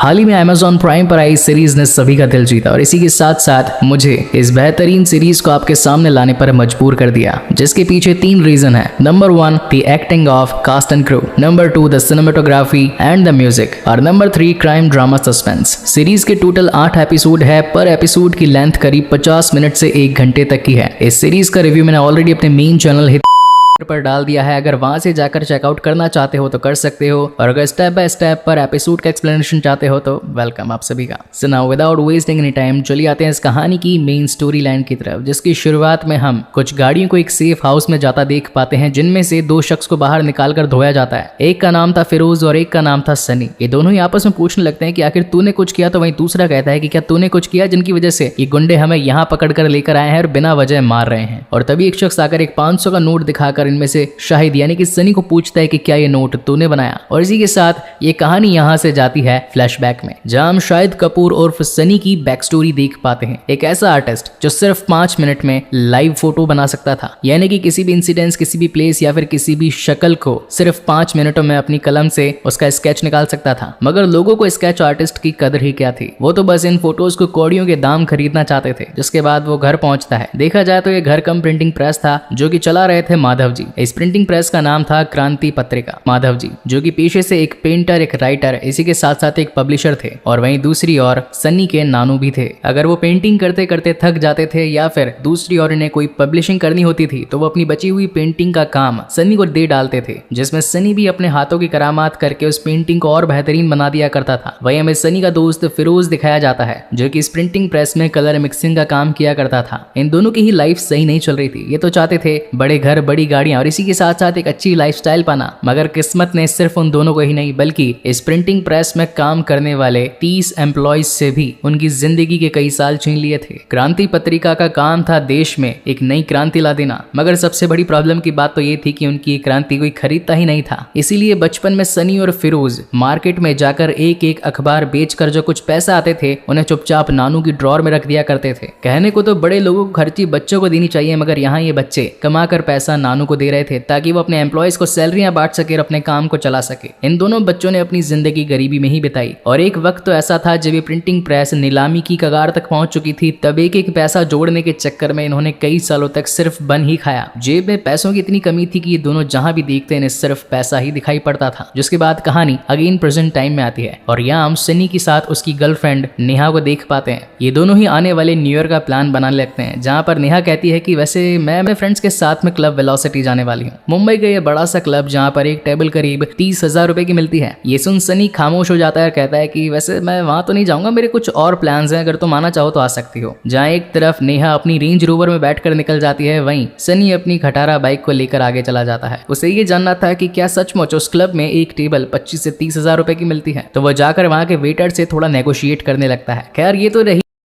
हाल ही में Amazon prime पर आई series ने सभी का दिल जीता और इसी के साथ साथ मुझे इस बेहतरीन सीरीज को आपके सामने लाने पर मजबूर कर दिया, जिसके पीछे 3 रीजन है। Number 1 the acting of cast and crew, number 2 the cinematography and the music, और number 3 crime drama suspense. Series के टोटल 8 एपिसोड है। पर एपिसोड की लेंथ करीब 50 मिनट से 1 घंटे तक की है। इस सीरीज का रिव्यू मैंने ऑलरेडी अपने मेन चैनल पर डाल दिया है। अगर वहां से जाकर चेकआउट करना चाहते हो तो कर सकते हो, और अगर स्टेप बाय स्टेप पर एपिसोड का एक्सप्लेनेशन चाहते हो तो वेलकम आप सभी का। So now without wasting any time चलिए आते हैं इस कहानी की मेन स्टोरी लाइन की तरफ, जिसकी शुरुआत में हम कुछ गाड़ियों को एक सेफ हाउस में जाता देख पाते हैं, जिनमें से 2 शख्स को बाहर निकाल कर धोया जाता है। एक का नाम था फिरोज और एक का नाम था सनी। ये दोनों ही आपस में पूछने लगते हैं कि आखिर तूने कुछ किया, तो वहीं दूसरा कहता है कि क्या तूने कुछ किया जिनकी वजह से ये गुंडे हमें यहाँ पकड़ कर लेकर आए हैं और बिना वजह मार रहे हैं। और तभी एक शख्स आकर एक 500 का नोट दिखाकर इनमें से शाहिद यानी कि सनी को पूछता है कि क्या ये नोट तूने बनाया। और इसी के साथ ये कहानी यहाँ से जाती है फ्लैशबैक में, जहां हम शाहिद कपूर और सनी की बैक स्टोरी देख पाते हैं। एक ऐसा आर्टिस्ट जो सिर्फ 5 मिनट में लाइव फोटो बना सकता था, यानी कि किसी भी इंसिडेंस, किसी भी प्लेस या फिर किसी भी शक्ल को सिर्फ 5 मिनटों में अपनी कलम से उसका स्केच निकाल सकता था। मगर लोगों को स्केच आर्टिस्ट की कदर ही क्या थी, वो तो बस इन फोटोज को कौड़ियों के दाम खरीदना चाहते थे। जिसके बाद वो घर पहुंचता है। देखा जाए तो ये घर कम प्रिंटिंग प्रेस था जो कि चला रहे थे माधव जी। इस प्रिंटिंग प्रेस का नाम था क्रांति पत्रिका। माधव जी जो कि पेशे से एक पेंटर, एक राइटर, इसी के साथ साथ एक पब्लिशर थे, और वहीं दूसरी ओर सन्नी के नानू भी थे। अगर वो पेंटिंग करते करते थक जाते थे या फिर दूसरी ओर इन्हें कोई पब्लिशिंग करनी होती थी, तो वो अपनी बची हुई पेंटिंग का काम सन्नी को दे डालते थे, जिसमें सन्नी भी अपने हाथों की करामात करके उस पेंटिंग को और बेहतरीन बना दिया करता था। वहीं हमें सन्नी का दोस्त फिरोज दिखाया जाता है, जो कि इस प्रिंटिंग प्रेस में कलर मिक्सिंग का काम किया करता था। इन दोनों की ही लाइफ सही नहीं चल रही थी। ये तो चाहते थे बड़े घर, बड़ी गाड़ियां और इसी के साथ साथ एक अच्छी लाइफस्टाइल पाना, मगर किस्मत ने सिर्फ उन दोनों को ही नहीं बल्कि इस प्रिंटिंग प्रेस में काम करने वाले 30 एम्प्लॉयज से भी उनकी जिंदगी के कई साल छीन लिए थे। क्रांति पत्रिका का काम था देश में एक नई क्रांति ला देना, मगर सबसे बड़ी प्रॉब्लम की बात तो ये थी कि उनकी क्रांति कोई खरीदता ही नहीं था। इसीलिए बचपन में सनी और फिरोज मार्केट में जाकर एक एक अखबार बेचकर जो कुछ पैसा आते थे उन्हें चुपचाप नानू की ड्रॉर में रख दिया करते थे। कहने को तो बड़े लोगों को खर्ची बच्चों को देनी चाहिए, मगर यहाँ ये बच्चे कमाकर पैसा नानू को दे रहे थे ताकि वो अपने एम्प्लॉयज को सैलरियां बांट सके और अपने काम को चला सके। इन दोनों बच्चों ने अपनी जिंदगी गरीबी में ही बिताई, और एक वक्त तो ऐसा था जब ये प्रिंटिंग प्रेस नीलामी की कगार तक पहुंच चुकी थी। तब एक एक पैसा जोड़ने के चक्कर में इन्होंने कई सालों तक सिर्फ बन ही खाया। जेब में पैसों की इतनी कमी थी कि ये दोनों जहां भी देखते इन्हें सिर्फ पैसा ही दिखाई पड़ता था। जिसके बाद कहानी अगेन प्रेजेंट टाइम में आती है, और यहाँ हम सनी के साथ उसकी गर्लफ्रेंड नेहा को देख पाते हैं। ये दोनों ही आने वाले न्यू ईयर का प्लान बनाने लगते हैं, जहाँ पर नेहा कहती है कि वैसे मैं अपने फ्रेंड्स के साथ में क्लब वेलोसिटी जाने वाली हूँ। मुंबई का ये बड़ा सा क्लब जहाँ पर एक टेबल करीब 30,000 रुपए की मिलती है। ये सुन सनी खामोश हो जाता है और कहता है कि वैसे मैं वहां तो नहीं जाऊंगा, मेरे कुछ और प्लान्स हैं, अगर तुम आना चाहो तो आ सकती हो। जहाँ एक तरफ नेहा अपनी रेंज रोवर में बैठकर निकल जाती है, वहीं सनी अपनी खटारा बाइक को लेकर आगे चला जाता है। उसे ये जानना था कि क्या सचमुच उस क्लब में एक टेबल 25 से 30,000 रुपए की मिलती है, तो वह जाकर वहां के वेटर से थोड़ा नेगोशिएट करने लगता है। खैर ये तो रही